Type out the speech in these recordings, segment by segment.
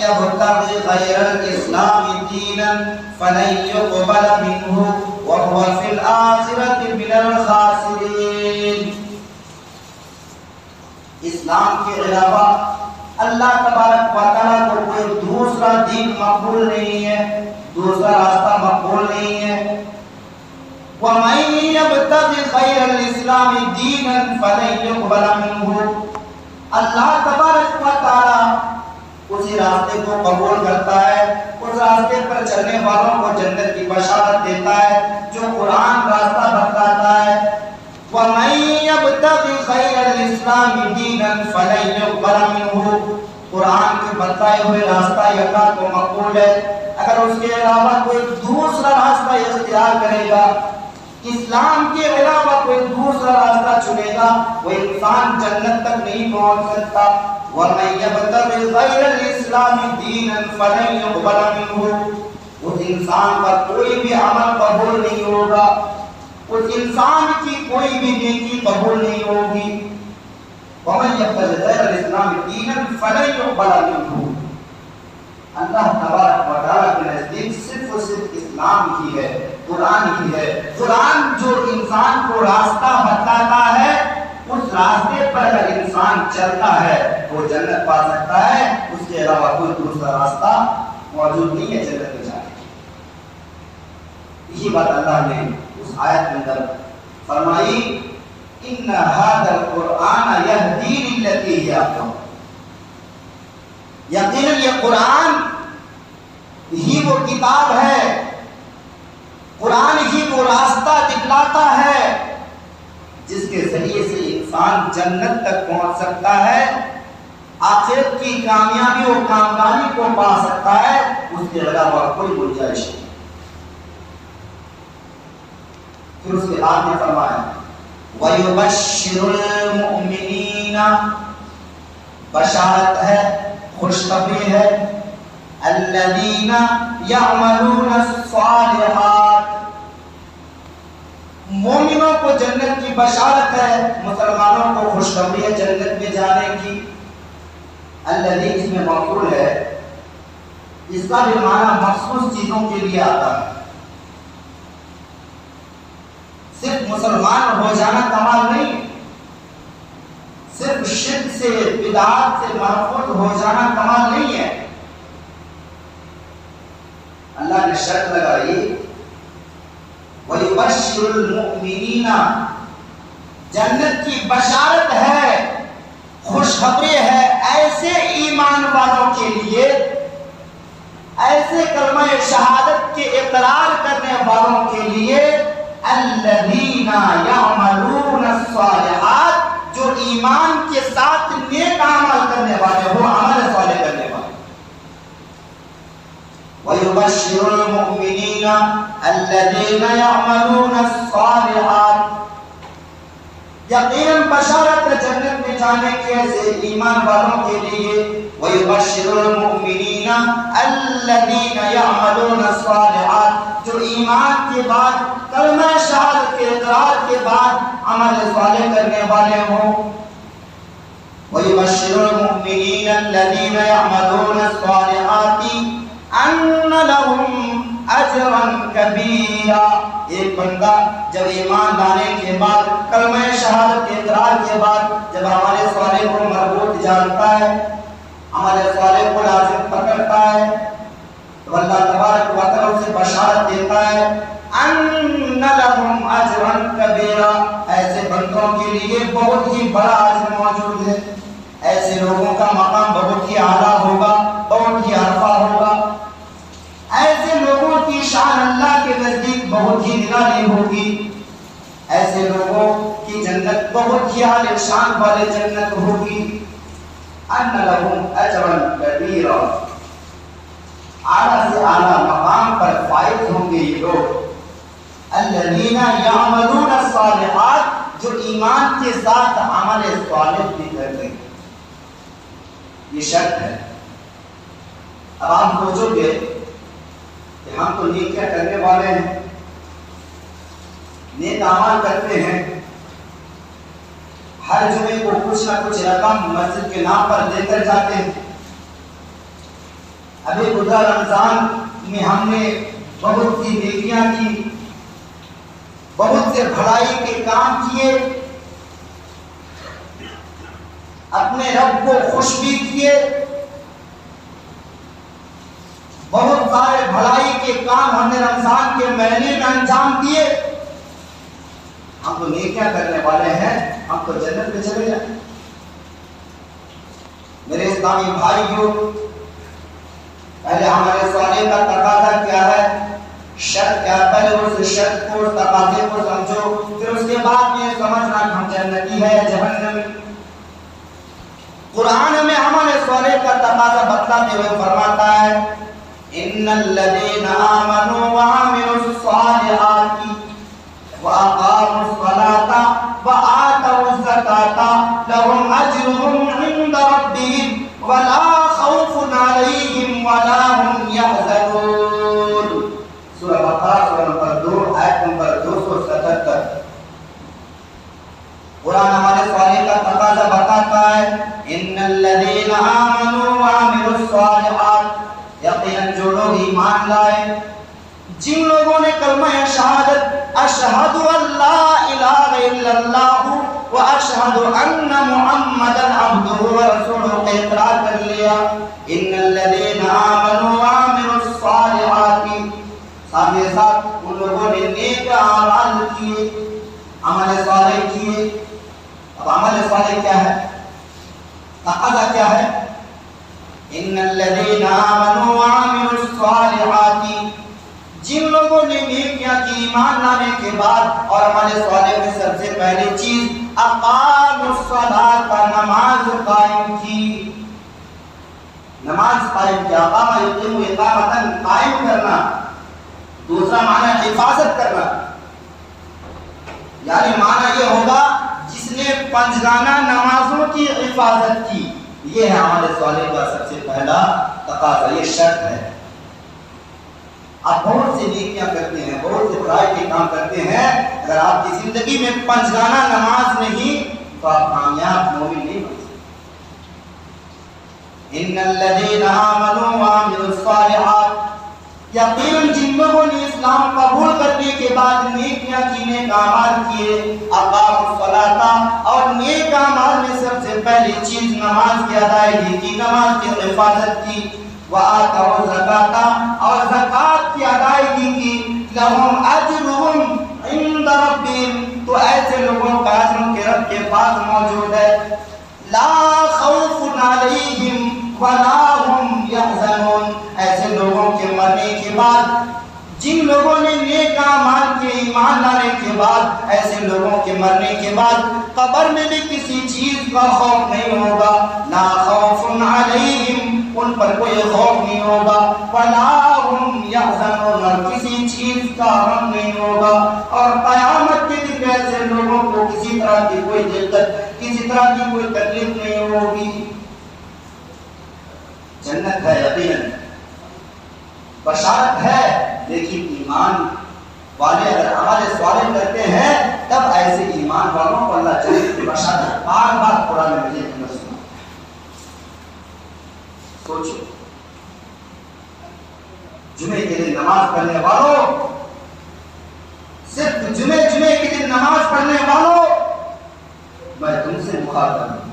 يبتغي غير الإسلام دينا فلن يقبل منه وهو في الآخرة من الخاسرين. اسلام کے علاوہ اللہ تبارک و تعالیٰ کو کوئی دوسرا دین مقبول نہیں ہے، دوسرا راستہ مقبول نہیں ہے. وَمَن يَبْتَغِ غَيْرَ الْإِسْلَامِ دِينًا فَلَن يُقْبَلَ مِنْهُ. اللہ تبارک و تعالیٰ اسی راستے کو قبول کرتا ہے، اس راستے پر چلنے والوں کو جنت کی بشارت دیتا ہے جو قرآن راستہ بتاتا ہے. وَمَن يَبْتَغِ غَيْرَ الْإِسْلَامِ دِينًا فَلَن يُقْبَلَ مِنْهُ. قرآن کے بتائے ہوئے راستہ یکا تو مقبول ہے، اگر اس کے علاوہ کوئی دوسرا راستہ اختیار کرے گا، اسلام کے علاوہ کوئی دوسرا راستہ چنے گا، وہ انسان جنت تک نہیں پہنچ سکتا. وَمَن يَبْتَغِ غَيْرَ الْإِسْلَامِ دِينًا فَلَن يُقْبَلَ مِنْهُ. اس انسان کا کوئی بھی عمل قبول نہیں ہوگا، اس انسان کی کوئی بھی نیکی قبول نہیں ہوگی. وَمَن يَبْتَغِ غَيْرَ الْإِسْلَامِ دِينًا فَلَن يُقْبَلَ مِنْهُ. اللہ تبارک و تعالیٰ کے نزدیک صرف و صرف اسلام ہی ہے، قرآن ہی ہے. قرآن جو انسان کو راستہ بتاتا ہے، اس راستے پر اگر انسان چلتا ہے وہ جنت پا سکتا ہے، اس کے علاوہ کوئی دوسرا راستہ موجود نہیں ہے جنت میں جانے کی. یہی بات اللہ نے اس آیت کے اندر فرمائی، ان هذا القرآن يهدي للتي هي اقوم. یقیناً یہ قرآن ہی وہ کتاب ہے، قرآن ہی وہ راستہ دکھلاتا ہے جس کے ذریعے سے انسان جنت تک پہنچ سکتا ہے، آخرت کی کامیابی اور کامیابی کو پا سکتا ہے، اس کے علاوہ کوئی گنجائش نہیں. پھر اس کے بعد نے فرمایا وَيُبَشِّرُ الْمُؤْمِنِينَ. بشارت ہے، خوشخبری ہے، الَّذِينَ يَعْمَلُونَ الصَّالِحَاتِ. مومنوں کو جنت کی بشارت ہے، مسلمانوں کو خوشخبری ہے جنت میں جانے کی. الذی اس میں موصول ہے، اس کا بھی معنی مخصوص چیزوں کے لیے آتا ہے. صرف مسلمان ہو جانا کمال نہیں، صرف شرک سے بدعات سے محفوظ ہو جانا کمال نہیں ہے. اللہ نے شرط لگائی وَيُبَشِّرُ الْمُؤْمِنِينَ. جنت کی بشارت ہے، خوشخبری ہے ایسے ایمان والوں کے لیے، ایسے کلمہ شہادت کے اقرار کرنے والوں کے لیے، الَّذِينَ يَعْمَلُونَ الصَّالِحَاتِ. جو ایمان کے ساتھ نیک عمل کرنے والے ہو، عمل صالح کرنے والے. وَيُبَشِّرُ الْمُؤْمِنِينَ الَّذِينَ يَعْمَلُونَ الصَّالِحَاتِ. یقیناً بشارت جنت میں جانے کے ایسے ایمان والوں کے لیے. وَيُبَشِّرُ الْمُؤْمِنِينَ الَّذِينَ يَعْمَلُونَ الصَّالِحَاتِ. جو ایمان کے بعد کلمہ شہادت کے اقرار کے بعد عمل صالح کرنے والے ہوں. وَيُبَشِّرُ الْمُؤْمِنِينَ الَّذِينَ يَعْمَلُونَ الصَّالِحَاتِ أَنَّ لَهُمْ أَجْرًا كَبِيرًا. ایک بندہ جب ایمان لانے کے بعد کلمہ شہادت کے اقرار کے بعد جب عمل صالح کو مربوط جانتا ہے، عمل صالح کو لازم پکڑتا ہے، تو اللہ تبارک و تعالیٰ اسے بشارت دیتا ہے ان لهم اجرا کبیرا. ایسے بندوں کے لیے بہت ہی بڑا اجر موجود ہے، ایسے لوگوں کا مقام بہت ہی اعلیٰ ہوگا، بہت ہی عرفہ ہوگا. ایسے لوگوں کی شان اللہ کے نزدیک بہت ہی نرالی ہوگی، ایسے لوگوں کی جنت بہت ہی اعلی شان والے جنت ہوگی. ان لهم اجرا کبیرا. اعلیٰ سے اعلیٰ مقام پر فائز ہوں گے یہ لوگ. الذین یعملون الصالحات. جو ایمان کے ساتھ عمل صالح بھی کرتے ہیں. یہ شرط ہے. اب آپ سوچو گے کہ ہم تو نیکیاں کرنے والے ہیں، نیک اعمال کرتے ہیں، ہر جمعے کو کچھ نہ کچھ رقم مسجد کے نام پر دے کر جاتے ہیں، ابھی گزرا رمضان میں ہم نے بہت سی نیکیاں کی، بہت سے بھلائی کے کام کیے، اپنے رب کو خوش بھی کیے، بہت سارے بھلائی کے کام ہم نے رمضان کے مہینے میں انجام دیے۔ ہم تو نیکیاں کرنے والے ہیں، ہم تو جنت میں چلے جائیں۔ میرے اسلامی بھائیوں، پہلے ہمارے سوالے کا تقاضا کیا ہے، شرط کیا، پہلے اس شرط کو، تقاضے کو سمجھو، پھر اس کے بعد میں سمجھنا کہ ہم جنتی ہے یا جہنمی۔ قرآن میں ہمارے سوالے کا تقاضا بتلاتے ہوئے فرماتا ہے ان الذين آمنوا وعملوا الصالحات واقاموا الصلاة وآتوا الزكاة لهم اجرهم عند ربهم ولا خوف عليهم ولا هم يحزنون۔ سورہ بقرہ سورہ نمبر 2 آیت نمبر 277۔ قرآن ہمارے سوالے کا تقاضا بتاتا ہے ان الذين آمنوا وعملوا الصالحات، یقیناً جو لوگ ایمان لائے، جن لوگوں نے کلمہ شہادت اشہد ان لا الہ الا اللہ و اشہد ان محمدا عبدہ و رسولہ کا اقرار کر لیا، ان الذین آمنوا وعملوا الصالحات، ساتھ ہی ساتھ ان لوگوں نے نیک اعمال کیے، عمل صالح کیے۔ اب عمل صالح کیا ہے، تقاضا کیا ہے، ان الذين آمنوا وعملوا الصالحات، جن لوگوں نے نیکیاں کی ایمان لانے کے بعد، اور عمل صالح میں سب سے پہلی چیز اقاموا الصلاۃ، نماز قائم کی، نماز قائم کیا، اقام یقیم اقامتاً، قائم کرنا، دوسرا معنی حفاظت کرنا، یعنی معنی یہ ہوگا جس نے پنجگانہ نمازوں کی حفاظت کی، یہ ہے ہمارے صالح کا سب سے پہلا تقاضا، یہ شرط ہے۔ آپ بہت سی نیکیاں کرتے ہیں، بہت سے بھلائی کے کام کرتے ہیں، اگر آپ کی زندگی میں پنجگانہ نماز نہیں تو آپ کامیاب مومن نہیں بن سکتے۔ ان الذين آمنوا وعملوا الصالحات، یقیناً جن لوگوں نے اسلام قبول کرنے کے بعد نیکیاں کی، نیک اعمال کیے، اقاموا الصلاۃ، اور نیک اعمال میں سب سے پہلی چیز نماز کی ادائیگی کی، نماز کی حفاظت کی، وآتوا الزکاۃ، اور زکوٰۃ کی ادائیگی کی، لہم اجرہم عند ربہم، تو ایسے لوگوں کا اجر ان کے رب کے پاس موجود ہے، لا خوف علیہم ولا هم يحزنون، ایسے لوگوں کے مرنے کے بعد، جن لوگوں نے نیک اعمال کے ایمان لانے کے بعد، ایسے لوگوں کے مرنے کے بعد قبر میں بھی کسی چیز کا خوف نہیں ہوگا، لا خوف علیہم، ان پر کوئی خوف نہیں ہوگا، ولا هم يحزنون، اور کسی چیز کا غم نہیں ہوگا، اور قیامت کے دن ایسے لوگوں کو کسی طرح کی کوئی دقت، کسی طرح کی کوئی تکلیف نہیں ہوگی۔ جنت ہے یقیناً، بشارت ہے، لیکن ایمان والے اگر عمل صالح کرتے ہیں تب ایسے ایمان والوں کو اللہ جنت کی بشارت بار بار قرآن مجید میں سنا۔ سوچو، جمعے کے دن نماز پڑھنے والوں، صرف جمعے کے دن نماز پڑھنے والوں، میں تم سے مخاطب ہوں،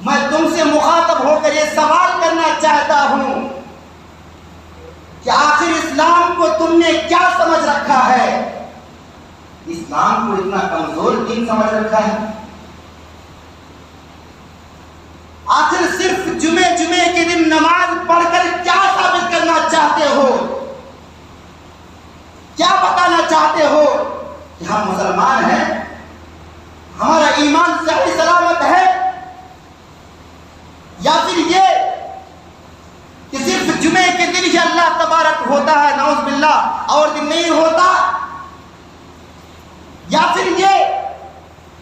میں تم سے مخاطب ہو کر یہ سوال کرنا چاہتا ہوں کہ آخر اسلام کو تم نے کیا سمجھ رکھا ہے؟ اسلام کو اتنا کمزور دین سمجھ رکھا ہے؟ آخر صرف جمعے کے دن نماز پڑھ کر کیا ثابت کرنا چاہتے ہو؟ کیا بتانا چاہتے ہو کہ ہم مسلمان ہیں، ہمارا ایمان صحیح سلامت ہے؟ یا پھر یہ کہ صرف جمعے کے دن ہی اللہ تبارک ہوتا ہے، نعوذ باللہ، اور دن نہیں ہوتا؟ یا پھر یہ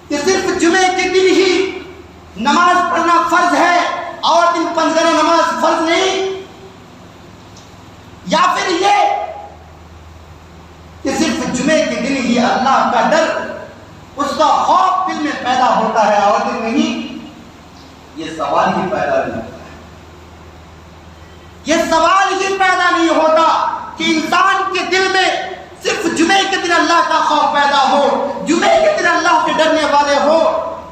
کہ صرف جمعے کے دن ہی نماز پڑھنا فرض ہے اور دن پنجگانہ نماز فرض نہیں؟ یا پھر یہ کہ صرف جمعے کے دن ہی اللہ کا ڈر، اس کا خوف دل میں پیدا ہوتا ہے اور دن نہیں؟ یہ سوال ہی پیدا نہیں ہوتا ہے۔ نہیں ہوتا کہ انسان کے دل میں صرف جمعے کے دن اللہ کا خوف پیدا ہو، جمعے کے دن اللہ سے ڈرنے والے ہو،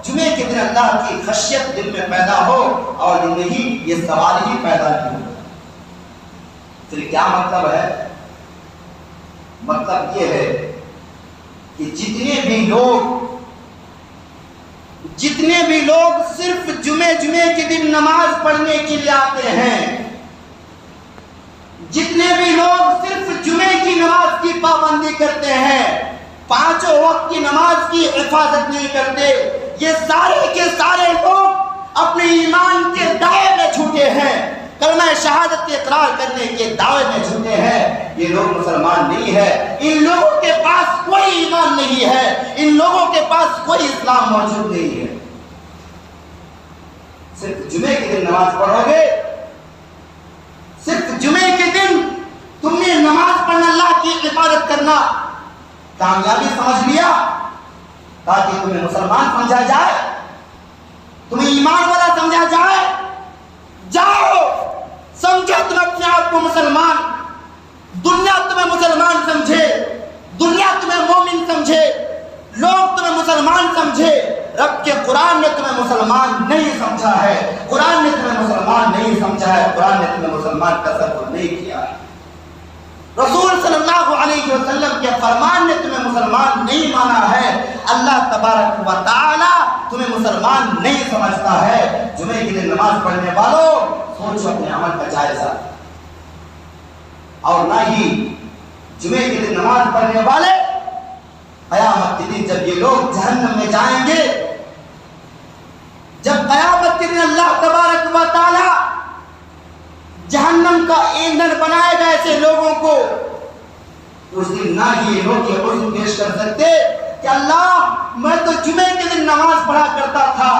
جمعے کے دن اللہ کی خشیت دل میں پیدا ہو، اور نہیں یہ سوال ہی پیدا نہیں ہو۔ پھر کیا مطلب ہے؟ مطلب یہ ہے کہ جتنے بھی لوگ صرف جمعے کے دن نماز پڑھنے کے لیے آتے ہیں، جتنے بھی لوگ صرف جمعے کی نماز کی پابندی کرتے ہیں، پانچوں وقت کی نماز کی حفاظت نہیں کرتے، یہ سارے کے سارے لوگ اپنے ایمان کے دعوے میں جھوٹے ہیں، کلمہ شہادت کے اقرار کرنے کے دعوے میں جھوٹے ہیں۔ یہ لوگ مسلمان نہیں ہے، ان لوگوں کے پاس کوئی ایمان نہیں ہے، ان لوگوں کے پاس کوئی اسلام موجود نہیں ہے۔ صرف جمعے کے دن نماز پڑھو گے، صرف جمعے کے دن تم نے نماز پڑھنا، اللہ کی عبادت کرنا کامیابی سمجھ لیا تاکہ تمہیں مسلمان سمجھا جائے، تمہیں ایمان والا سمجھا جائے، جاؤ سمجھو تم اپنے آپ کو مسلمان، دنیا تمہیں مسلمان سمجھے، دنیا تمہیں مومن سمجھے، لوگ تمہیں مسلمان سمجھے، رب کے قرآن نے تمہیں مسلمان نہیں سمجھا ہے، قرآن نے تمہیں مسلمان نہیں سمجھا ہے، قرآن نے تمہیں مسلمان تصور نہیں کیا ہے، رسول صلی اللہ علیہ وسلم کے فرمان نے تمہیں مسلمان نہیں مانا ہے، اللہ تبارک و تعالی تمہیں مسلمان نہیں سمجھتا ہے۔ جمعے کے دن نماز پڑھنے والوں سوچو اپنے عمل کا جائزہ، اور نہ ہی جمعے کے دن نماز پڑھنے والے قیامت کے دن جب یہ لوگ جہنم میں جائیں گے، جب قیامت کے دن اللہ تبارک و تعالی جہنم کا ایندھن بنائے گا ایسے لوگوں کو، اس دن نہ ہی یہ لوگ یہ عذر پیش کر سکتے کہ اللہ میں تو جمعے کے دن نماز پڑھا کرتا تھا،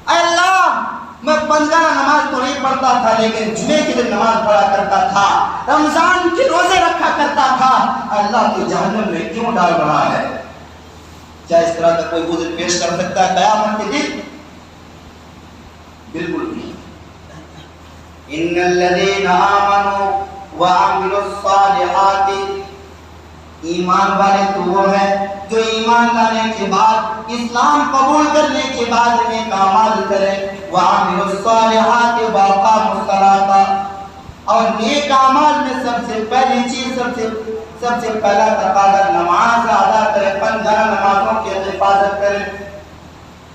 اے اللہ میں پنجگانہ نماز تو نہیں پڑھتا تھا لیکن جمعے کے دن نماز پڑھا کرتا تھا، رمضان کے روزے رکھا کرتا تھا، اللہ تو جہنم میں کیوں ڈال رہا ہے؟ کیا اس طرح کا کوئی عذر پیش کر سکتا ہے قیامت کے دن؟ بالکل نہیں۔ ان الذين آمنوا وعملوا الصالحات، ایمان والے تو وہ ہیں جو ایمان لانے کے بعد، اسلام قبول کرنے کے بعد نیک اعمال کریں، وعملوا الصالحات واقاموا الصلاۃ، اور نیک اعمال میں سب سے پہلی چیز، سب سے پہلا تقاضا نماز ادا کریں، پنجگانہ نمازوں کی حفاظت کریں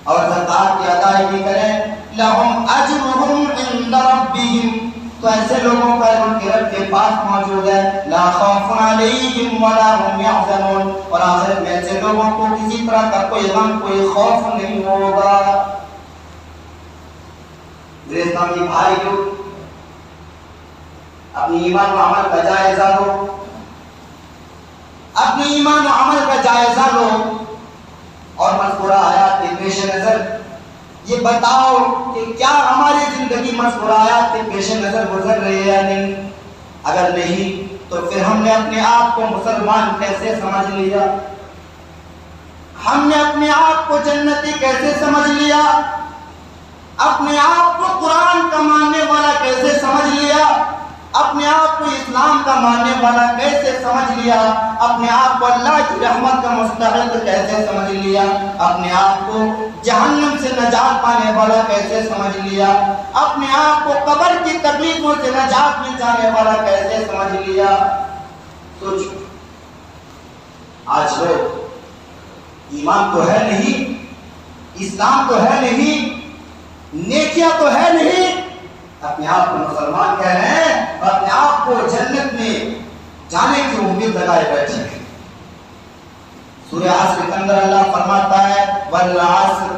اور زکات کی ادائیگی کریں، لہم اجرہم عند ربہم، تو ایسے لوگوں کا ان کے رب کے پاس موجود ہے، لا خوف علیہم ولا هم یحزنون، اور آخرت میں ایسے لوگوں کو کسی طرح کا کوئی غم، کوئی خوف نہیں ہوگا۔ میرے اسلامی بھائیو، اپنی ایمان و عمل کا جائزہ لو، اپنی ایمان و عمل کا جائزہ لو، اور مذکورہ آیات کے پیش نظر یہ بتاؤ کہ کیا ہماری زندگی مذکورہ آیات کے پیش نظر گزر رہی ہے یا نہیں؟ اگر نہیں تو پھر ہم نے اپنے آپ کو مسلمان کیسے سمجھ لیا؟ ہم نے اپنے آپ کو جنتی کیسے سمجھ لیا؟ اپنے آپ کو قرآن کا ماننے والا کیسے سمجھ لیا؟ اپنے آپ کو اسلام کا ماننے والا کیسے سمجھ لیا؟ اپنے آپ کو اللہ کی رحمت کا مستحق کیسے سمجھ لیا؟ اپنے آپ کو جہنم سے نجات پانے والا کیسے سمجھ لیا؟ اپنے آپ کو قبر کی تکلیفوں سے نجات مل جانے والا کیسے سمجھ لیا؟ سوچو، آج لوگ ایمان تو ہے نہیں، اسلام تو ہے نہیں، نیکیاں تو ہے نہیں، اپنے آپ کو مسلمان کہہ رہے ہیں، اپنے آپ کو جنت میں جانے کی امید لگائے بیٹھے ہیں۔ سورہ عصر کے اندر اللہ فرماتا ہے والعصر،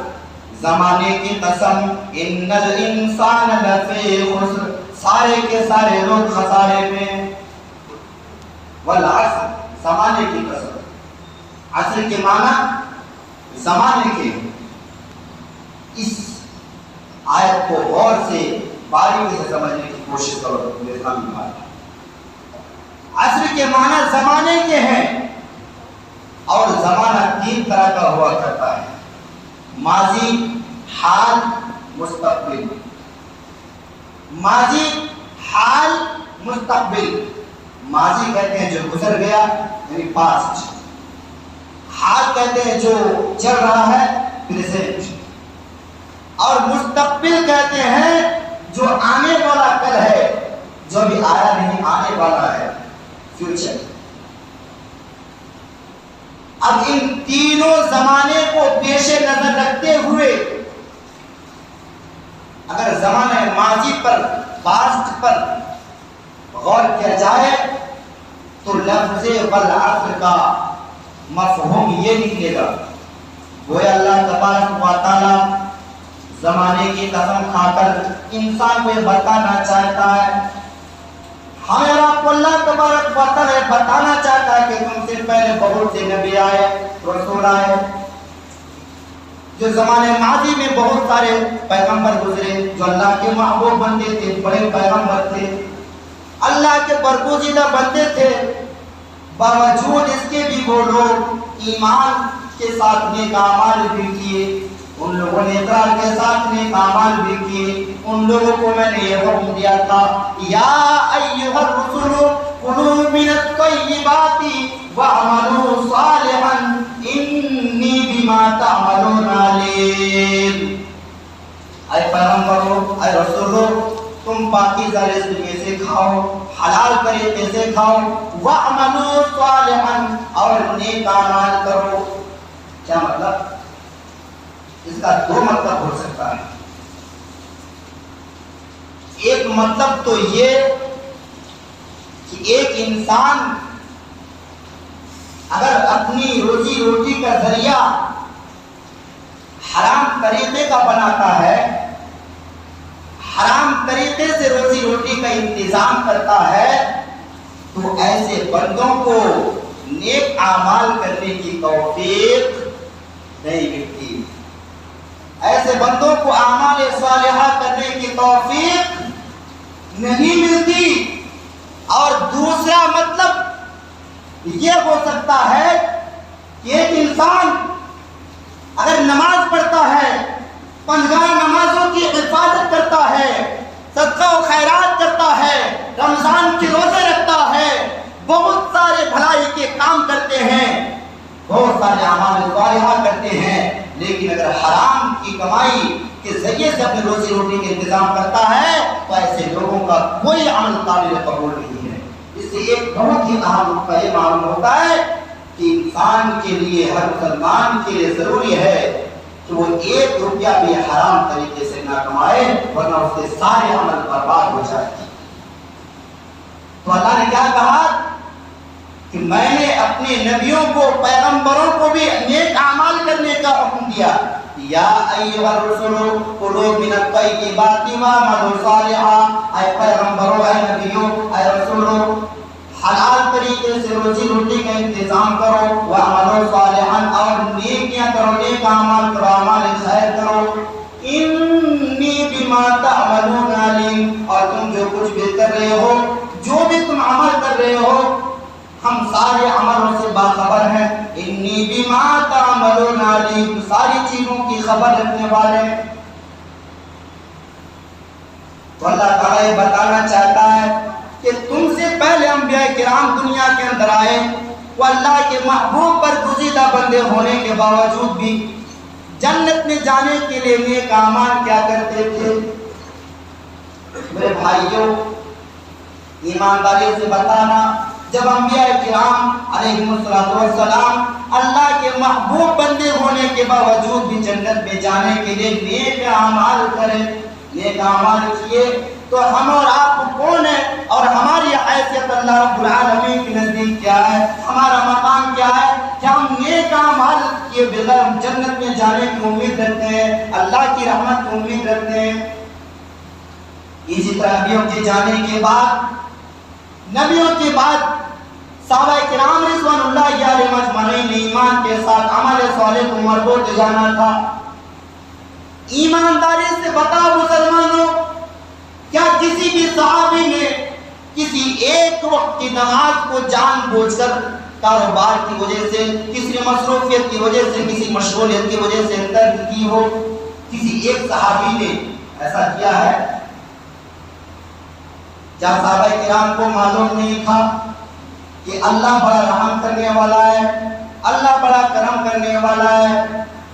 زمانے کی قسم، ان الانسان لفی خسر، سارے کے سارے لوگ خسارے میں، والعصر، زمانے کی قسم، عصر کے معنی زمانے کے۔ اس آیت کو غور سے باریکی سے سمجھنے کی کوشش کرو میرے سامنے بات۔ عصر کے معنی زمانے کے ہیں، اور زمانہ تین طرح کا ہوا کرتا ہے، ماضی، حال، مستقبل۔ ماضی، حال مستقبل، ماضی کہتے ہیں جو گزر گیا یعنی پاسٹ، حال کہتے ہیں جو چل رہا ہے پریزنٹ، اور مستقبل کہتے ہیں جو آنے والا کل ہے، جو ابھی آیا نہیں آنے والا ہے فیوچر۔ اب ان تینوں زمانے کو پیش نظر رکھتے ہوئے اگر زمانہ ماضی پر، پاسٹ پر غور کیا جائے تو لفظ والعصر کا مفہوم یہ نکلے گا، گویا اللہ تبارک و تعالی زمانے کی قسم کھا کر انسان کو یہ بتانا چاہتا ہے، ہمیں اور آپ کو اللہ تبارک و تعالی بتانا چاہتا ہے کہ تم سے پہلے بہت سے نبی آئے، رسول آئے، جو زمانے ماضی میں بہت سارے پیغمبر گزرے جو اللہ کے محبوب بندے تھے، بڑے پیغمبر تھے، اللہ کے برگزیدہ بندے تھے، باوجود اس کے بھی وہ لوگ ایمان کے ساتھ نیک اعمال بھی کیے، ان لوگوں نے اقرار کے ساتھ نیک اعمال بھی کیے۔ ان لوگوں کو میں نے یہ حکم دیا تھا، یا ایھا الرسل کلوا من الطیبات واعملوا صالحا انی بما تعملون علیم۔ اے پیغمبروں، اے رسولوں، تم پاکیزہ رزق میں سے کھاؤ، حلال طریقے سے کھاؤ، واعملوا صالحا اور نیک اعمال کرو۔ کیا مطلب؟ اس کا دو مطلب ہو سکتا ہے۔ ایک مطلب تو یہ کہ ایک انسان اگر اپنی روزی روٹی کا ذریعہ حرام طریقے کا بناتا ہے، حرام طریقے سے روزی روٹی کا انتظام کرتا ہے، تو ایسے بندوں کو نیک اعمال کرنے کی توفیق نہیں ملتی، ایسے بندوں کو اعمال صالحہ کرنے کی توفیق نہیں ملتی۔ اور دوسرا مطلب یہ ہو سکتا ہے کہ ایک انسان اگر نماز پڑھتا ہے، پنجگاہ نمازوں کی حفاظت کرتا ہے، صدقہ و خیرات کرتا ہے، رمضان کے روزے رکھتا ہے، بہت سارے بھلائی کے کام کرتے ہیں، بہت سارے اعمال صالحہ کرتے ہیں، لیکن اگر حرام کی کمائی کے ذریعے سے اپنی روزی روٹی کے انتظام کرتا ہے تو ایسے لوگوں کا کوئی عمل قابل قبول نہیں ہے۔ اس سے ایک بہت ہی اہم نقطہ یہ معلوم ہوتا ہے کہ انسان کے لیے، ہر مسلمان کے لیے ضروری ہے کہ وہ ایک روپیہ بھی حرام طریقے سے نہ کمائے، ورنہ اس کے سارے عمل برباد ہو جائیں گے۔ تو اللہ نے کیا کہا کہ میں نے اپنے نبیوں کو، پیغمبروں کو بھی نیک اعمال کرنے کا حکم دیا، یا ایھا الرسل کلوا من الطیبات واعملوا صالحا، اے پیغمبروں، اے نبیوں، اے رسولوں، حلال طریقے سے روزی روٹی کا انتظام کرو، واعملوا صالحا اور نیکیاں کرو، نیک اعمال کرو، اعمال خیر کرو، انی بما تعملون علیم، اور تم جو کچھ بھی کر رہے ہو، جو بھی تم عمل کر رہے ہو، ہم سارے عملوں سے باخبر ہیں، انی بما تعملون علیم، ساری چیزوں کی خبر رکھنے والے ہیں۔ تو اللہ تعالیٰ یہ بتانا چاہتا ہے کہ تم سے پہلے انبیاء کرام دنیا کے اندر آئے، وہ اللہ کے محبوب برگزیدہ بندے ہونے کے باوجود بھی جنت میں جانے کے لیے نیک اعمال کیا کرتے تھے؟ میرے بھائیوں، ایمانداری سے بتانا، جب انبیاء کرام علیہم السلام اللہ کے محبوب بندے ہونے کے باوجود بھی جنت میں جانے کے لیے نیک اعمال کریں، نیک اعمال کیے، تو ہم اور آپ کون ہیں اور ہماری حیثیت اللہ رب العالمین کے نزدیک کیا ہے، ہمارا مقام کیا ہے؟ کیا ہم نیک اعمال کیے بغیر ہم جنت میں جانے کی امید رکھتے ہیں، اللہ کی رحمت کی امید رکھتے ہیں؟ اسی طرح نبیوں کے جانے کے بعد، نبیوں کے بعد صحابہ کرام رضوان اللہ علیہم اجمعین نے ایمان کے ساتھ عمل صالح کو مربوط جانا تھا۔ ایمانداری سے بتاؤ مسلمانوں، کیا کسی بھی صحابی نے کسی ایک وقت کی نماز کو جان بوجھ کر کاروبار کی وجہ سے، کسی مصروفیت کی وجہ سے، کسی مشغولیت کی وجہ سے ترک کی ہو؟ کسی ایک صحابی نے ایسا کیا ہے؟ کیا صحابہ کرام کو معلوم نہیں تھا کہ اللہ بڑا رحم کرنے والا ہے، اللہ بڑا کرم کرنے والا ہے،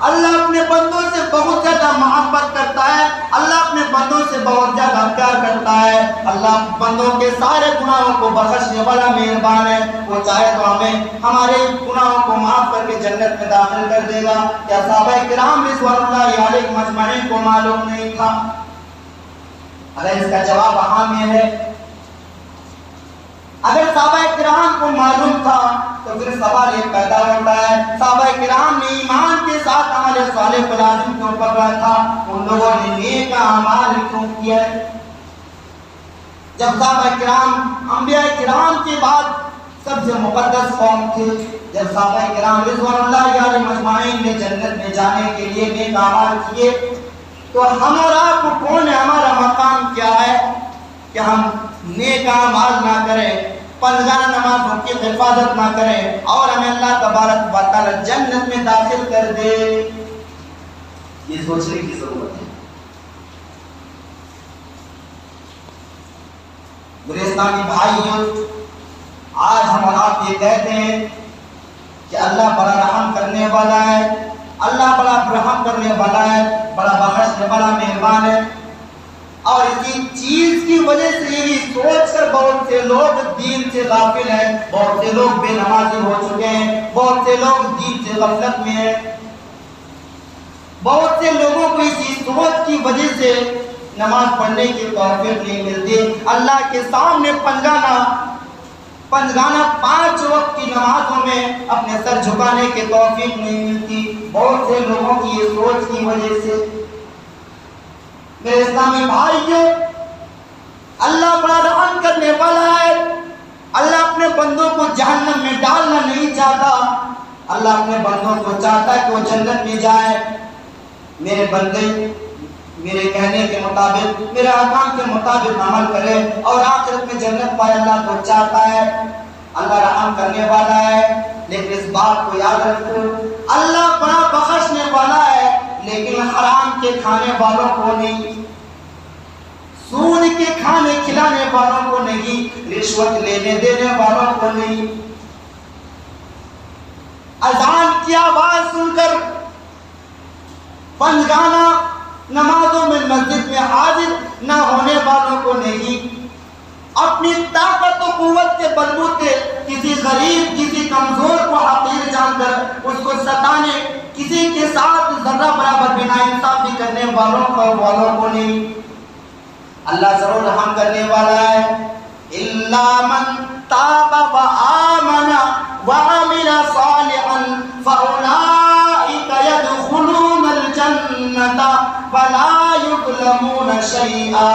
اللہ اپنے بندوں سے بہت زیادہ محبت کرتا ہے، اللہ اپنے بندوں سے بہت زیادہ پیار کرتا ہے، اللہ بندوں کے سارے گناہوں کو بخشنے والا مہربان ہے، وہ چاہے تو ہمیں ہمارے گناہوں کو معاف کر کے جنت میں داخل کر دے گا۔ کیا صحابہ کرام رضوان اللہ علیہم اجمعین کو معلوم نہیں تھا؟ اگر اس کا جواب ہاں میں ہے، اگر صحابہ کرام کو معلوم تھا تو پھر سوال یہ پیدا ہوتا ہے، صحابہ کرام نے ایمان کے ساتھ عمل صالح کو لازم کیوں پکڑا تھا؟ ان لوگوں نے نیک اعمال کیوں کیا ہے؟ جب صحابہ کرام انبیاء کرام کے بعد سب سے مقدس قوم تھے، جب صحابہ کرام رضوان اللہ علیہم اجمعین نے جنت میں جانے کے لیے نیک اعمال کیے، تو ہم اور آپ کو کون ہے، ہمارا مقام کیا ہے کہ ہم نیک اعمال نہ کریں، پنجگانہ نمازوں کی حفاظت نہ کریں اور ہمیں اللہ تبارک و تعالی جنت میں داخل کر دے؟ یہ سوچنے کی ضرورت ہے۔ میرے اسلامی بھائیوں، آج ہم اور آپ یہ کہتے ہیں کہ اللہ بڑا رحم کرنے والا ہے، اللہ بڑا رحم کرنے والا ہے، بڑا بخشنے والا مہربان ہے، اور اسی چیز کی وجہ سے یہ سوچ کر بہت سے لوگ دین سے غافل ہیں، بہت سے لوگ بے نمازی ہو چکے ہیں، بہت سے لوگ دین سے غفلت میں ہیں، بہت سے لوگوں کو اسی سوچ کی وجہ سے نماز پڑھنے کی توفیق نہیں ملتی، اللہ کے سامنے پنجگانہ 5 وقت کی نمازوں میں اپنے سر جھکانے کی توفیق نہیں ملتی، بہت سے لوگوں کی یہ سوچ کی وجہ سے۔ میرے اسلامی بھائیوں، اللہ بڑا رحم کرنے والا ہے، اللہ اپنے بندوں کو جہنم میں ڈالنا نہیں چاہتا، اللہ اپنے بندوں کو چاہتا ہے کہ وہ جنت میں جائے۔ میرے بندے میرے کہنے کے مطابق، میرے احکام کے مطابق عمل کرے اور آخرت میں جنت پائے، اللہ کو چاہتا ہے۔ اللہ رحم کرنے والا ہے، لیکن اس بات کو یاد رکھو، اللہ بڑا بخشنے والا ہے، لیکن حرام کے کھانے والوں کو نہیں، سود کے کھانے کھلانے والوں کو نہیں، رشوت لینے دینے والوں کو نہیں۔ اذان کی آواز سن کر پنجگانہ نمازوں میں مسجد میں حاضر نہ ہونے والوں کو نہیں، اپنی طاقت و قوت کے بلبوتے کسی غریب کسی کمزور کو حقیر جان کر اس کو ستانے، کسی کے ساتھ ذرہ برابر بنا انصافی کرنے والوں کو نہیں۔ اللہ ضرور رحم کرنے والا ہے۔ الا من تاب وآمن وعمل صالحا فاولئک يدخلون الجنة ولا يظلمون شيئا۔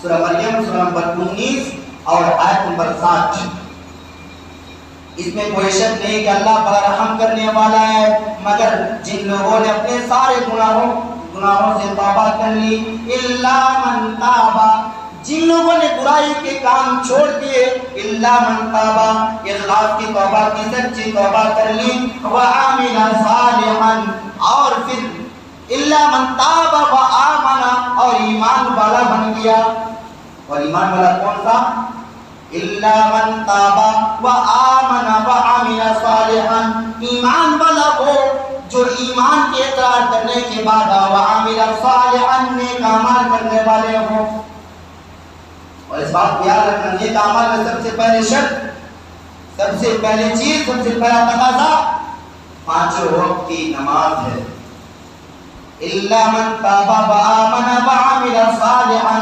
سورہ مریم سورہ نمبر 19 اور آیت نمبر 7۔ اس میں کوئی شک نہیں کہ اللہ بڑا رحم کرنے والا ہے، مگر جن لوگوں نے اپنے سارے گناہوں سے توبہ کر لی، الا من تابا، جن لوگوں نے برائی کے کام چھوڑ دیے، الا من تابا، اخلاص کی توبہ کی سچی توبہ کر لی، وعمل صالحا، اور پھر الا من تابا وآمن، اور ایمان والا بن گیا۔ اور ایمان والا کون سا؟ الا من تابا وآمن وعمل صالحا، ایمان والا وہ جو ایمان کے اقرار کرنے کے بعد وعمل صالحا نیک اعمال کرنے والے ہوں۔ اور اس بات کو یاد رکھنا، نیک اعمال میں سب سے پہلے شرط، سب سے پہلی چیز، سب سے پہلا تقاضا 5 وقت کی نماز ہے۔ الا من تاب وآمن وعمل صالحا،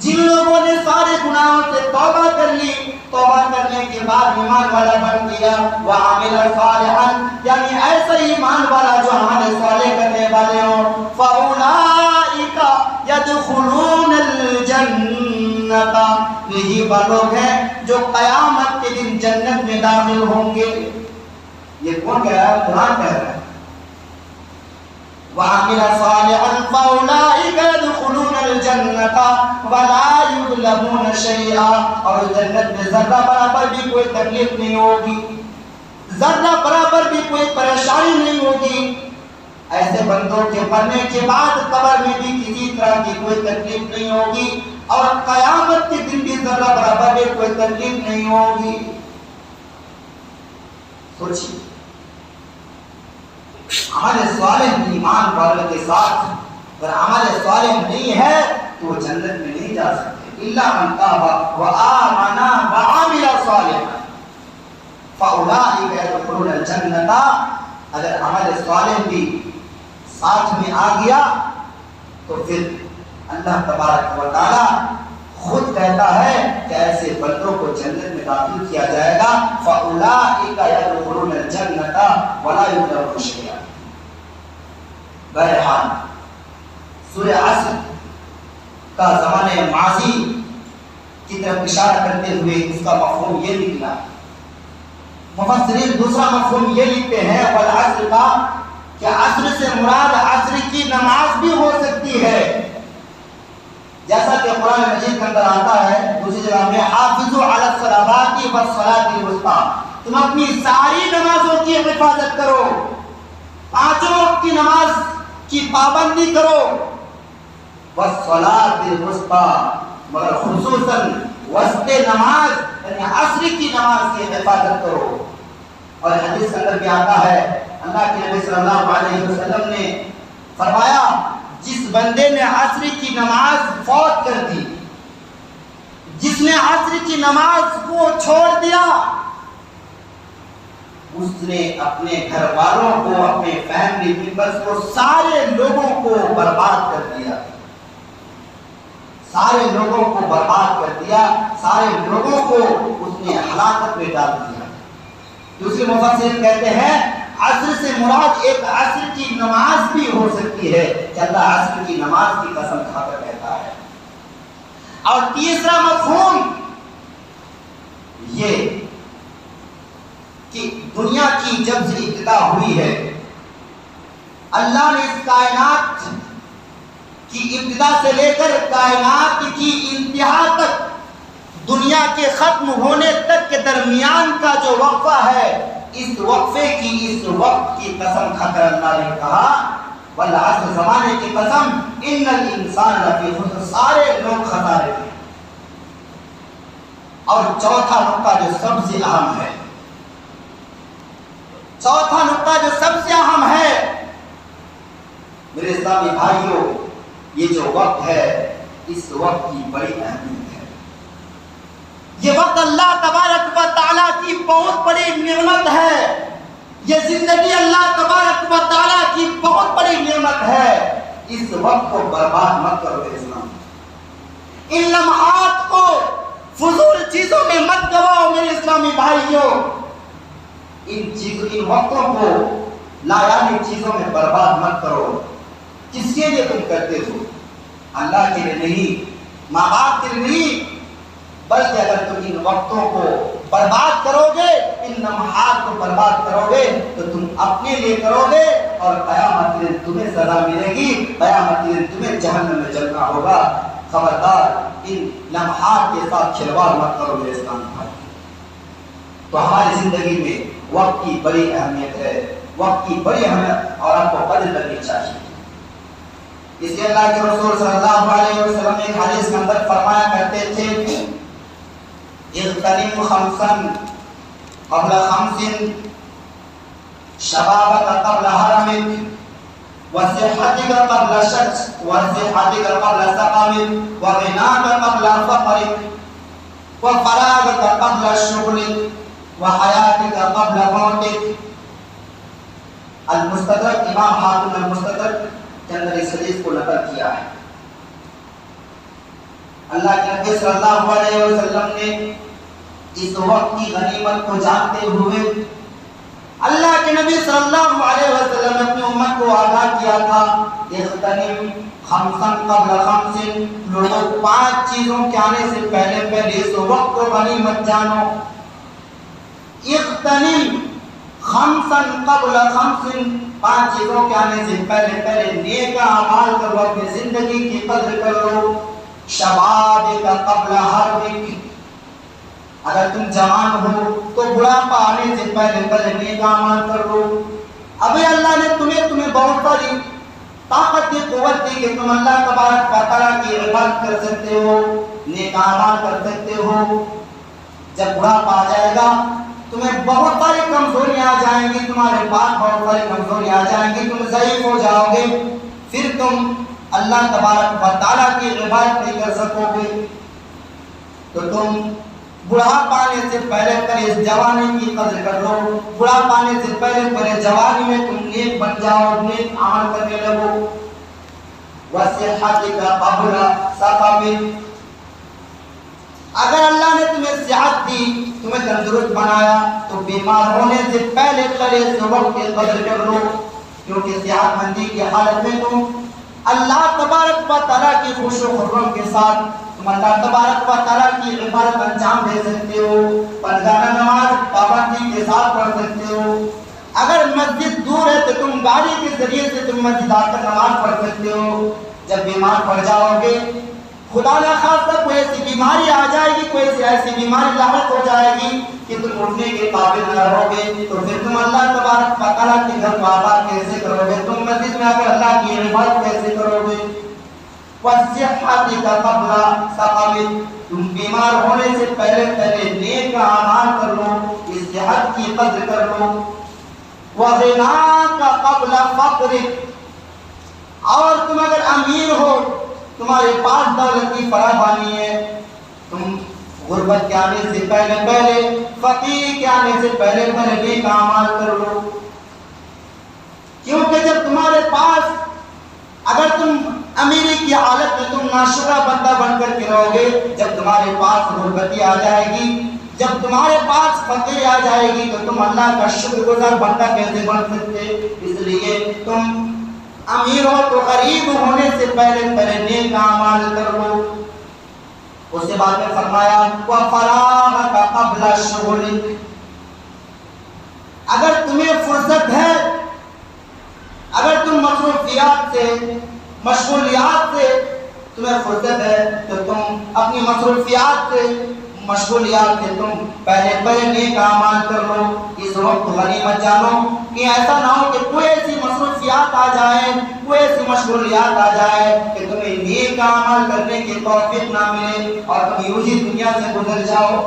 جن لوگوں نے سارے گناہوں سے توبہ کر لی، توبہ کرنے کے بعد ایمان والا بن گیا، وعمل صالحا، یعنی ایسا ایمان والا جو عمل صالح کرنے والے ہوں، فاولئک يدخلون الجنۃ، یہی وہ لوگ ہیں جو قیامت کے دن جنت میں داخل ہوں گے۔ یہ کون کہہ رہا ہے؟ قرآن کہہ رہا ہے۔ وعمل صالحا فاولئک يدخلون الجنۃ ولا یظلمون شیئا، اور جنت میں ذرہ برابر بھی کوئی تکلیف نہیں ہوگی، ذرہ برابر بھی کوئی پریشانی نہیں ہوگی۔ ایسے بندوں کے مرنے کے بعد قبر میں بھی کسی طرح کی کوئی تکلیف نہیں ہوگی، اور قیامت کے دن بھی ذرہ برابر میں کوئی تکلیف نہیں ہوگی. سوچیے عمل صالح ایمان والوں کے ساتھ، اگر عمل صالح نہیں ہے تو وہ جنت میں نہیں جا سکتے. الا من تاب وآمن وعمل صالحا فاولئک يدخلون الجنۃ. اگر عمل صالح بھی ساتھ میں آ گیا تو پھر اللہ تبارک و تعالی خود کہتا ہے کہ ایسے بندوں کو جنت میں داخل کیا جائے گا. فاولئک يدخلون الجنۃ ولا یظلمون شیئا. بہرحال سورہ عصر کا زمانے ماضی کی طرف اشارہ کرتے ہوئے اس کا مفہوم یہ نکلا. مفسرین دوسرا مفہوم یہ لکھتے ہیں والعصر کا کہ عصر سے مراد عصر کی نماز بھی ہو سکتی ہے، جیسا کہ قرآن مجید کے اندر آتا ہے دوسری جگہ میں حافظوا علی الصلوات والصلاۃ الوسطی. تم اپنی ساری نمازوں کی حفاظت کرو، پانچوں وقت کی نماز کی پابندی کرو. والصلاۃ الوسطی، مگر خصوصاً وسط نماز یعنی عصر کی نماز کی حفاظت کرو. اور حدیث کے اندر بھی آتا ہے اللہ کے نبی صلی اللہ علیہ وسلم نے فرمایا جس بندے نے عصر کی نماز فوت کر دی، جس نے عصر کی نماز کو چھوڑ دیا، اس نے اپنے گھر والوں کو، اپنے فیملی ممبرز کو، سارے لوگوں کو برباد کر دیا. سارے لوگوں کو برباد کر دیا، سارے لوگوں کو اس نے ہلاکت میں ڈال دیا. دوسرے مفسرین کہتے ہیں عصر سے مراد ایک عصر کی نماز بھی ہو سکتی ہے کہ اللہ عصر کی نماز کی قسم کھا کر کہتا ہے. اور تیسرا مفہوم یہ کہ دنیا کی جب سے ابتدا ہوئی ہے اللہ نے اس کائنات کی ابتدا سے لے کر کائنات کی انتہا تک، دنیا کے ختم ہونے تک کے درمیان کا جو وقفہ ہے، اس وقفے کی، اس وقت کی قسم کھا کر اللہ نے کہا والعصر، زمانے کی قسم، ان الانسان لفی خسر، سارے لوگ خسارے میں. اور چوتھا نقطہ جو سب سے اہم ہے، چوتھا نقطہ جو سب سے اہم ہے میرے اسلامی بھائیوں، یہ جو وقت ہے اس وقت کی بڑی اہمیت ہے. یہ وقت اللہ تبارک و تعالیٰ کی بہت بڑی نعمت ہے. یہ زندگی اللہ تبارک و تعالیٰ کی بہت بڑی نعمت ہے. اس وقت کو برباد مت کرو میرے اسلام. ان لمحات کو فضول چیزوں میں مت گواؤ میرے اسلامی بھائیوں. ان وقتوں کو لایعنی چیزوں میں برباد مت کرو. کس کے لیے تم کرتے ہو؟ اللہ کے لیے نہیں، ماں باپ کے لیے نہیں، بلکہ اگر تم ان وقتوں کو برباد کرو گے، ان لمحات کو برباد کرو گے تو تم اپنے لیے کرو گے اور قیامت کے دن تمہیں سزا ملے گی، قیامت کے دن تمہیں جہنم میں جلنا ہوگا. خبردار ان لمحات کے ساتھ کھلواڑ مت کرو میرے اسلام بھائی. تو ہماری زندگی میں وقت کی بڑی اہمیت ہے، وقت کی بڑی اہمیت اور آپ کو قدر کرنی چاہیے. اس لیے اللہ کے رسول صلی اللہ علیہ وسلم ایک حدیث کے اندر فرمایا کرتے تھے اغتنم خمسا قبل خمس شبابك قبل حرمك وصحتك قبل صحتك قبل سقمك وغناك قبل فقرك وفراغك قبل شغلك وحياتك قبل موتك. المستدرک، امام حاکم المستدرک کے اندر اس حدیث کو نقل کیا ہے. اللہ کے نبی صلی اللہ علیہ وسلم نے اس وقت کی غنیمت کو جانتے ہوئے اللہ کے نبی صلی اللہ علیہ وسلم نے اپنی امت کو آگاہ کیا تھا اغتنم خمسا قبل خمس، لوگوں 5 چیزوں کے آنے سے پہلے اس وقت کو غنیمت جانو. اغتنم خمسا قبل خمس، 5 چیزوں کے آنے سے پہلے نیک اعمال کرو، اپنی زندگی کی قدر کرو. شبابک قبل حرمک، اگر تم جوان ہو تو بڑھاپا آنے سے پہلے نیک اعمال کر لو. ابھی اللہ نے تمہیں بہت ساری طاقت دی، قوت دی کہ تم اللہ تبارک و تعالیٰ کی عبادت کر سکتے ہو، نیک اعمال کر سکتے ہو۔ جب بڑھاپا آ جائے گا تمہیں بہت ساری کمزوریاں آ جائیں گی، تمہارے پاس بہت ساری کمزوریاں آ جائیں گی، تم ضعیف ہو جاؤ گے، پھر تم اللہ تبارک و تعالیٰ کی عبادت نہیں کر سکو گے۔ تو تم بڑھاپا آنے سے پہلے اس جوانی کی قدر کر لو، بڑھاپا آنے سے پہلے جوانی میں تم نیک بن جاؤ، نیک عمل کرنے لگو۔ وَصِحَّتِكَ قَبْلَ سَقَمِكَ، اگر اللہ نے تمہیں صحت دی، تمہیں تندرست بنایا، تو بیمار ہونے سے پہلے اس وقت کی قدر کر لو، کیونکہ صحت مندی کی حالت میں تم اللہ تبارک و تعالیٰ کی خوش و خرم کے ساتھ تم اللہ تبارک و تعالیٰ کی عبادت انجام دے سکتے ہو، پنجگانہ نماز پابندی کے ساتھ پڑھ سکتے ہو۔ اگر مسجد دور ہے تو تم گاڑی کے ذریعے سے تم مسجد آ کر نماز پڑھ سکتے ہو۔ جب بیمار پڑ جاؤ گے، خدا نہ خواستہ کوئی ایسی بیماری آ جائے گی، کوئی ایسی بیماری لاحق ہو جائے گی کہ تم اٹھنے کے قابل نہ رہو گے، تو پھر تم اللہ تبارک و تعالیٰ کے گھر کو آباد کیسے کرو گے؟ تم مسجد میں آ کر اللہ کی عبادت کیسے کرو گے؟ وَصِحَّتِكَ قَبْلَ سَقَمِكَ، تم بیمار ہونے سے پہلے نیک اعمال کر لو، اس صحت کی قدر کر لو۔ وَغِنَاكَ قَبْلَ فَقْرِكَ، اور تم اگر امیر ہو، تمہارے پاس دولت کی فراوانی ہے، تم غربت کے آنے سے پہلے فقیر کے آنے سے پہلے نیک اعمال کر لو، کیونکہ جب تمہارے پاس، اگر تم امیری کی حالت میں تم ناشکرہ بندہ بن کر کے رہو گے، جب تمہارے پاس غربتی آ جائے گی، جب تمہارے پاس فقیر آ جائے گی، تو تم اللہ کا شکر گزار بندہ کیسے بن سکتے؟ اس لیے تم امیر ہو تو غریب ہونے سے پہلے نیک اعمال کر لو۔ اس کے بعد میں فرمایا وَفَرَاغَكَ قَبْلَ شُغُلِكَ، اگر تمہیں فرصت ہے، اگر تم مصروفیات سے، مشغولیات سے تمہیں فرصت ہے، تو تم اپنی مصروفیات سے، مشغولیات سے تم پہلے نیک اعمال کر لو۔ اس وقت غنیمت جانو کہ ایسا نہ ہو کہ کوئی ایسی مصروفیات آ جائے، کوئی ایسی مشغولیات آ جائے کہ تمہیں نیک اعمال کرنے کی توفیق نہ ملے اور تم یوں ہی دنیا سے گزر جاؤ۔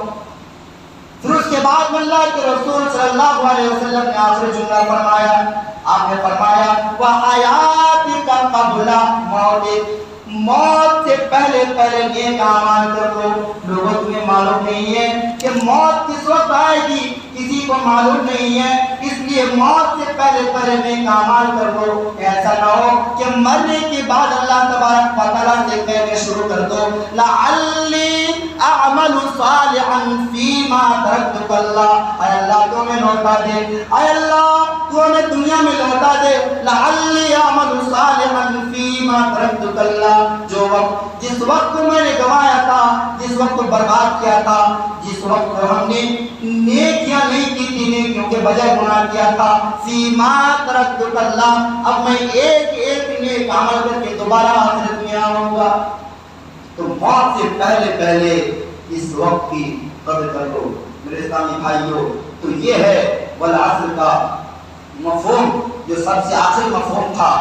پھر اس کے بعد اللہ کے رسول صلی اللہ علیہ وسلم نے آخری جملہ فرمایا، آپ نے فرمایا وَحَيَاتِكَ قَبْلَ مَوْتِكَ، موت سے پہلے نیک اعمال کر لو۔ لوگوں تمہیں معلوم نہیں ہے کہ موت کس وقت آئے گی، کسی کو معلوم نہیں ہے، اس لیے موت سے پہلے نیک اعمال کر لو۔ ایسا نہ ہو کہ مرنے کے بعد اللہ تبارک و تعالیٰ سے کہنے شروع کر دو لعلی اعمل صالحا فیما ترکت، اللہ اے اللہ تو ہمیں لوٹا دے، اے اللہ تو ہمیں دنیا میں لوٹا دے، لعلی اعمل صالحا فیما ترکت، اللہ جو وقت، جس وقت کو میں نے گوایا تھا، جس وقت کو برباد کیا تھا، جس وقت کو ہم نے نیکیاں نہیں کی تھی، نیکیوں کے بجائے گناہ کیا تھا، فیما ترکت اللہ، اب میں ایک نیک عمل کر کے دوبارہ آخرت میں آؤں گا۔ تو موت سے پہلے اس وقت کی قدر کر لو میرے اسلامی بھائیوں۔ تو یہ ہے والعصر کا مفہوم جو سب سے آخری مفہوم تھا۔